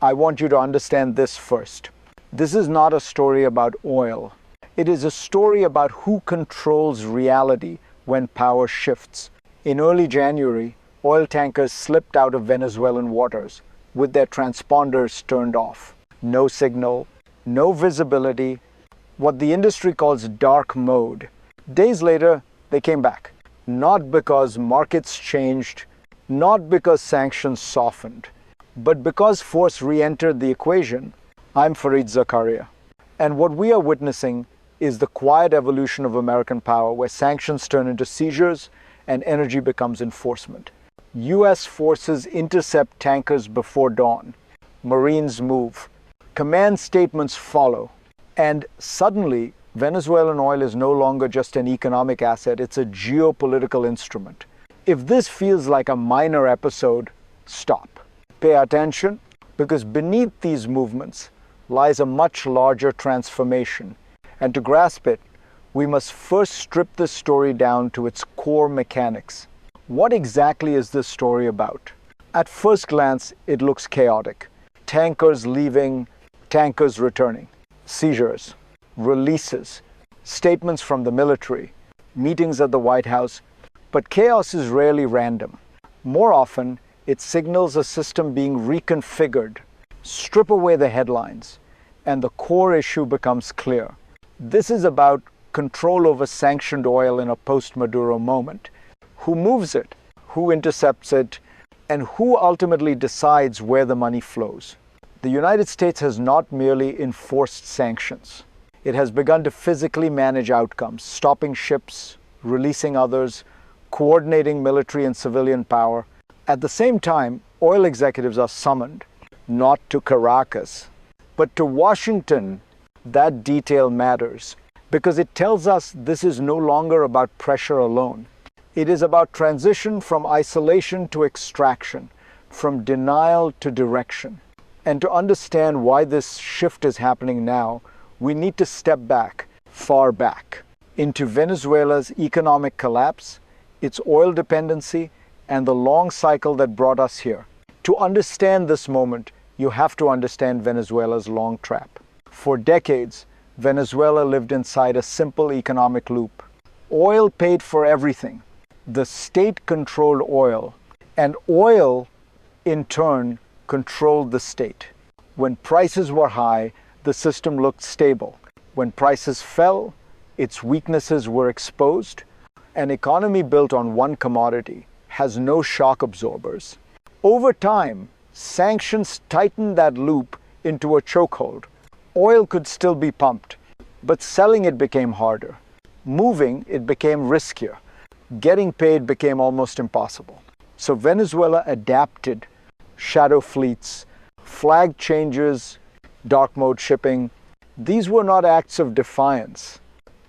I want you to understand this first. This is not a story about oil. It is a story about who controls reality when power shifts. In early January, oil tankers slipped out of Venezuelan waters with their transponders turned off. No signal, no visibility, what the industry calls dark mode. Days later, they came back. Not because markets changed, not because sanctions softened, but because force re-entered the equation. I'm Fareed Zakaria. And what we are witnessing is the quiet evolution of American power, where sanctions turn into seizures and energy becomes enforcement. U.S. forces intercept tankers before dawn. Marines move. Command statements follow. And suddenly, Venezuelan oil is no longer just an economic asset, it's a geopolitical instrument. If this feels like a minor episode, stop. Pay attention, because beneath these movements lies a much larger transformation. And to grasp it, we must first strip this story down to its core mechanics. What exactly is this story about? At first glance, it looks chaotic. Tankers leaving, tankers returning. Seizures, releases, statements from the military, meetings at the White House. But chaos is rarely random. More often, it signals a system being reconfigured. Strip away the headlines, and the core issue becomes clear. This is about control over sanctioned oil in a post-Maduro moment. Who moves it? Who intercepts it? And who ultimately decides where the money flows? The United States has not merely enforced sanctions. It has begun to physically manage outcomes, stopping ships, releasing others, coordinating military and civilian power. At the same time, oil executives are summoned, not to Caracas, but to Washington. That detail matters because it tells us this is no longer about pressure alone. It is about transition from isolation to extraction, from denial to direction. And to understand why this shift is happening now, we need to step back, far back, into Venezuela's economic collapse, its oil dependency, and the long cycle that brought us here. To understand this moment, you have to understand Venezuela's long trap. For decades, Venezuela lived inside a simple economic loop. Oil paid for everything. The state controlled oil, and oil, in turn, controlled the state. When prices were high, the system looked stable. When prices fell, its weaknesses were exposed. An economy built on one commodity has no shock absorbers. Over time, sanctions tightened that loop into a chokehold. Oil could still be pumped, but selling it became harder. Moving it became riskier. Getting paid became almost impossible. So Venezuela adapted. Shadow fleets, flag changes, dark mode shipping. These were not acts of defiance.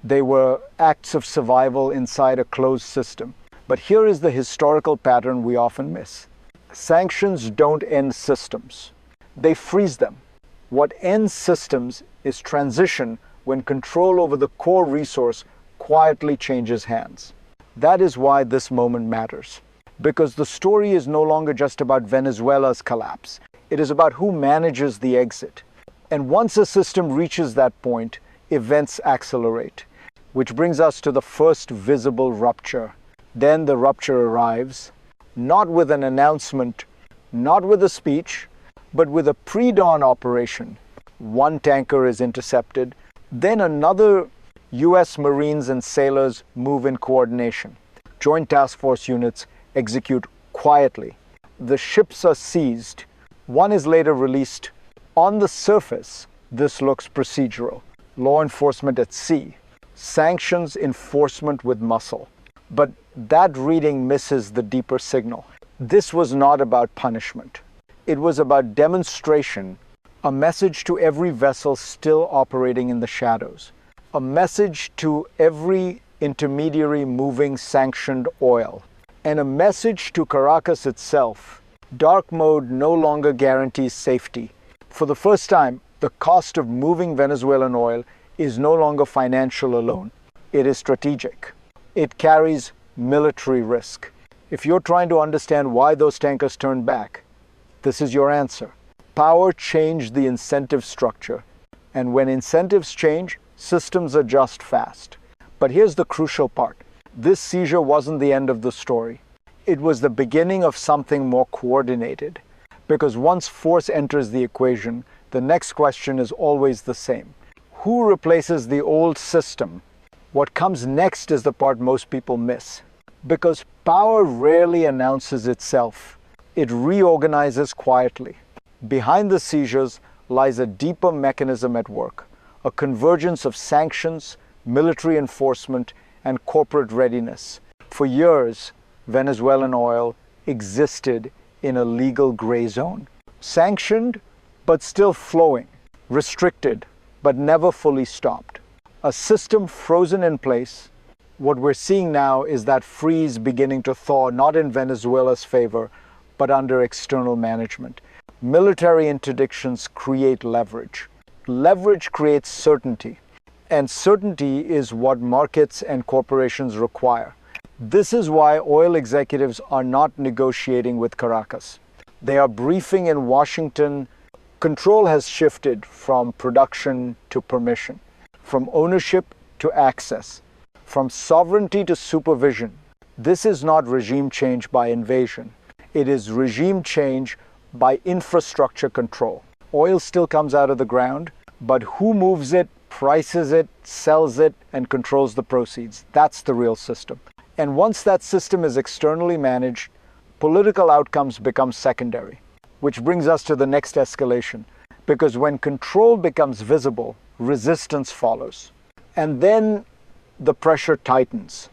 They were acts of survival inside a closed system. But here is the historical pattern we often miss. Sanctions don't end systems. They freeze them. What ends systems is transition when control over the core resource quietly changes hands. That is why this moment matters. Because the story is no longer just about Venezuela's collapse. It is about who manages the exit. And once a system reaches that point, events accelerate. Which brings us to the first visible rupture. Then the rupture arrives, not with an announcement, not with a speech, but with a pre-dawn operation. One tanker is intercepted, then another U.S. Marines and sailors move in coordination. Joint Task Force units execute quietly. The ships are seized. One is later released. On the surface, this looks procedural. Law enforcement at sea. Sanctions enforcement with muscle. But that reading misses the deeper signal. This was not about punishment. It was about demonstration, a message to every vessel still operating in the shadows, a message to every intermediary moving sanctioned oil, and a message to Caracas itself. Dark mode no longer guarantees safety. For the first time, the cost of moving Venezuelan oil is no longer financial alone. It is strategic. It carries military risk. If you're trying to understand why those tankers turned back, this is your answer. Power changed the incentive structure, and when incentives change, systems adjust fast. But here's the crucial part. This seizure wasn't the end of the story. It was the beginning of something more coordinated. Because once force enters the equation, the next question is always the same. Who replaces the old system? What comes next is the part most people miss. Because power rarely announces itself. It reorganizes quietly. Behind the seizures lies a deeper mechanism at work, a convergence of sanctions, military enforcement, and corporate readiness. For years, Venezuelan oil existed in a legal gray zone. Sanctioned, but still flowing. Restricted, but never fully stopped. A system frozen in place. What we're seeing now is that freeze beginning to thaw, not in Venezuela's favor, but under external management. Military interdictions create leverage. Leverage creates certainty. And certainty is what markets and corporations require. This is why oil executives are not negotiating with Caracas. They are briefing in Washington. Control has shifted from production to permission, from ownership to access, from sovereignty to supervision. This is not regime change by invasion. It is regime change by infrastructure control. Oil still comes out of the ground, but who moves it, prices it, sells it, and controls the proceeds? That's the real system. And once that system is externally managed, political outcomes become secondary, which brings us to the next escalation. Because when control becomes visible, resistance follows. And then the pressure tightens.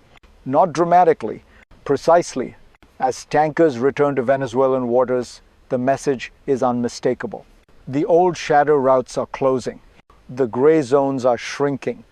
Not dramatically, precisely. As tankers return to Venezuelan waters, the message is unmistakable. The old shadow routes are closing. The gray zones are shrinking.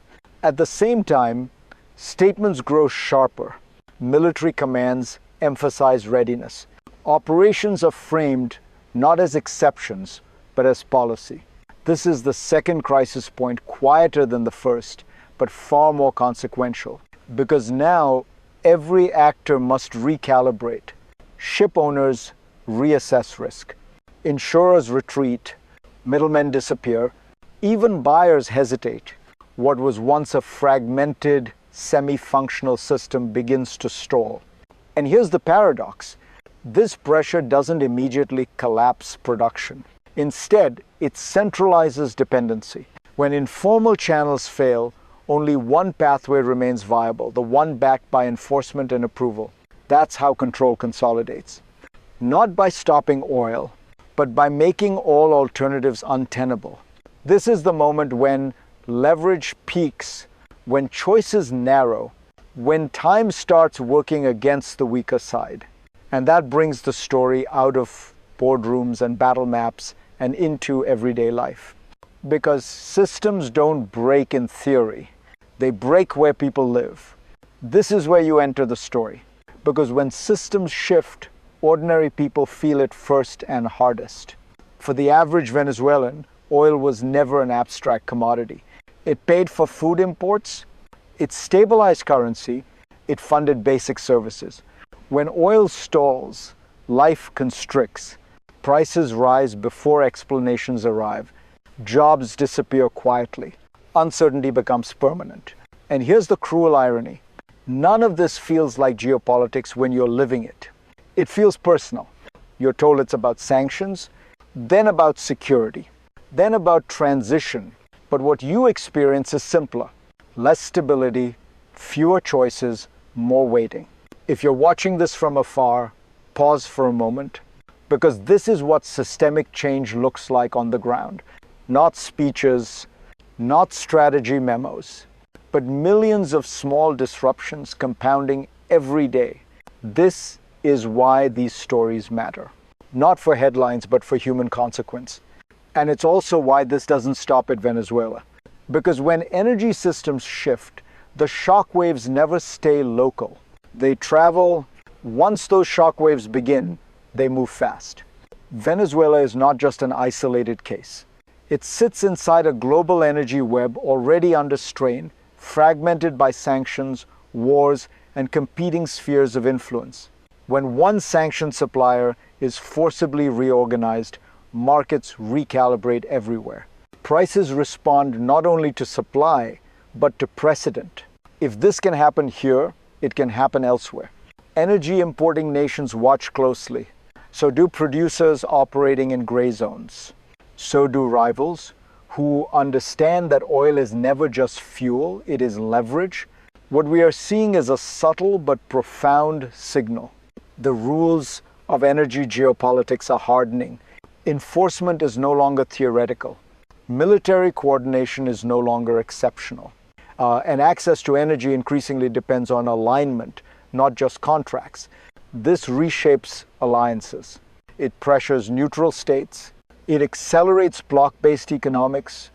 At the same time, statements grow sharper. Military commands emphasize readiness. Operations are framed not as exceptions, but as policy. This is the second crisis point, quieter than the first, but far more consequential. Because now, every actor must recalibrate. Ship owners reassess risk. Insurers retreat. Middlemen disappear. Even buyers hesitate. What was once a fragmented, semi-functional system begins to stall. And here's the paradox. This pressure doesn't immediately collapse production. Instead, it centralizes dependency. When informal channels fail, only one pathway remains viable, the one backed by enforcement and approval. That's how control consolidates. Not by stopping oil, but by making all alternatives untenable. This is the moment when leverage peaks, when choices narrow, when time starts working against the weaker side. And that brings the story out of boardrooms and battle maps and into everyday life. Because systems don't break in theory, they break where people live. This is where you enter the story. Because when systems shift, ordinary people feel it first and hardest. For the average Venezuelan, oil was never an abstract commodity. It paid for food imports, it stabilized currency, it funded basic services. When oil stalls, life constricts. Prices rise before explanations arrive. Jobs disappear quietly. Uncertainty becomes permanent. And here's the cruel irony. None of this feels like geopolitics when you're living it. It feels personal. You're told it's about sanctions, then about security, then about transition. But what you experience is simpler. Less stability, fewer choices, more waiting. If you're watching this from afar, pause for a moment, because this is what systemic change looks like on the ground. Not speeches, not strategy memos, but millions of small disruptions compounding every day. This is why these stories matter. Not for headlines, but for human consequence. And it's also why this doesn't stop at Venezuela. Because when energy systems shift, the shockwaves never stay local. They travel. Once those shockwaves begin, they move fast. Venezuela is not just an isolated case. It sits inside a global energy web already under strain, fragmented by sanctions, wars, and competing spheres of influence. When one sanctioned supplier is forcibly reorganized, markets recalibrate everywhere. Prices respond not only to supply, but to precedent. If this can happen here, it can happen elsewhere. Energy importing nations watch closely. So do producers operating in gray zones. So do rivals who understand that oil is never just fuel, it is leverage. What we are seeing is a subtle but profound signal. The rules of energy geopolitics are hardening. Enforcement is no longer theoretical. Military coordination is no longer exceptional. And access to energy increasingly depends on alignment, not just contracts. This reshapes alliances. It pressures neutral states. It accelerates bloc-based economics.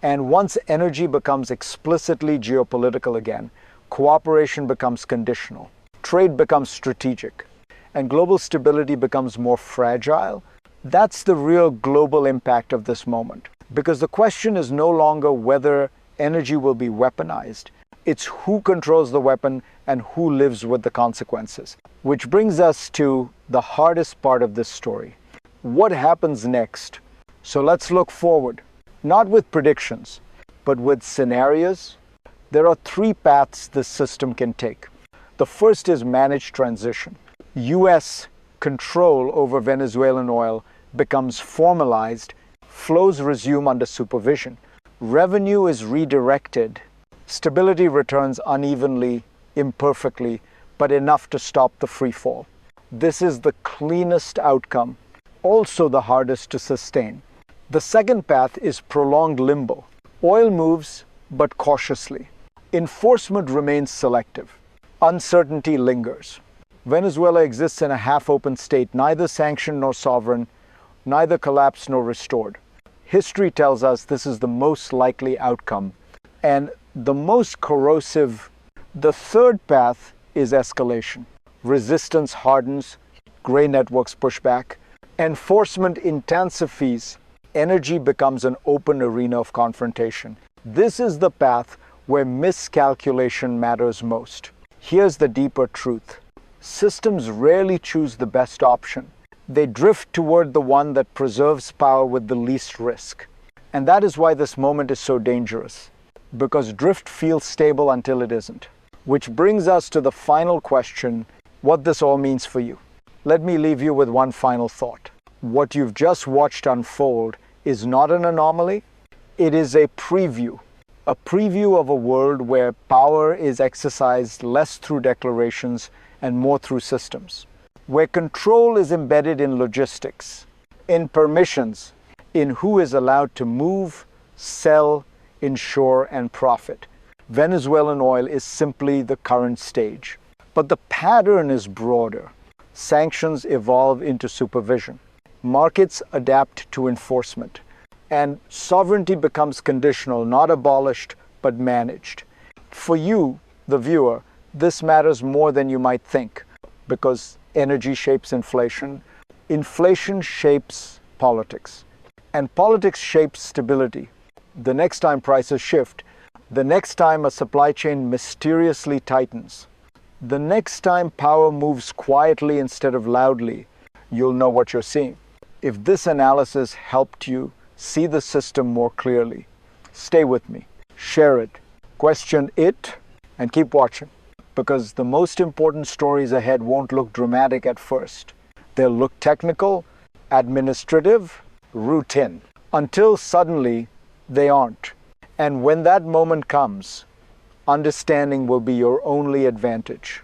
And once energy becomes explicitly geopolitical again, cooperation becomes conditional. Trade becomes strategic. And global stability becomes more fragile. That's the real global impact of this moment. Because the question is no longer whether energy will be weaponized. It's who controls the weapon and who lives with the consequences. Which brings us to the hardest part of this story. What happens next? So let's look forward, not with predictions, but with scenarios. There are three paths this system can take. The first is managed transition. U.S. control over Venezuelan oil becomes formalized, flows resume under supervision. Revenue is redirected. Stability returns unevenly, imperfectly, but enough to stop the free fall. This is the cleanest outcome, also the hardest to sustain. The second path is prolonged limbo. Oil moves, but cautiously. Enforcement remains selective. Uncertainty lingers. Venezuela exists in a half-open state, neither sanctioned nor sovereign, neither collapsed nor restored. History tells us this is the most likely outcome and the most corrosive. The third path is escalation. Resistance hardens, gray networks push back, enforcement intensifies, energy becomes an open arena of confrontation. This is the path where miscalculation matters most. Here's the deeper truth. Systems rarely choose the best option. They drift toward the one that preserves power with the least risk. And that is why this moment is so dangerous. Because drift feels stable until it isn't. Which brings us to the final question, what this all means for you. Let me leave you with one final thought. What you've just watched unfold is not an anomaly. It is a preview of a world where power is exercised less through declarations and more through systems. Where control is embedded in logistics, in permissions, in who is allowed to move, sell, insure, and profit. Venezuelan oil is simply the current stage. But the pattern is broader. Sanctions evolve into supervision. Markets adapt to enforcement. And sovereignty becomes conditional, not abolished, but managed. For you, the viewer, this matters more than you might think, because energy shapes inflation, inflation shapes politics, and politics shapes stability. The next time prices shift, the next time a supply chain mysteriously tightens, the next time power moves quietly instead of loudly, you'll know what you're seeing. If this analysis helped you see the system more clearly, stay with me, share it, question it, and keep watching. Because the most important stories ahead won't look dramatic at first. They'll look technical, administrative, routine, until suddenly they aren't. And when that moment comes, understanding will be your only advantage.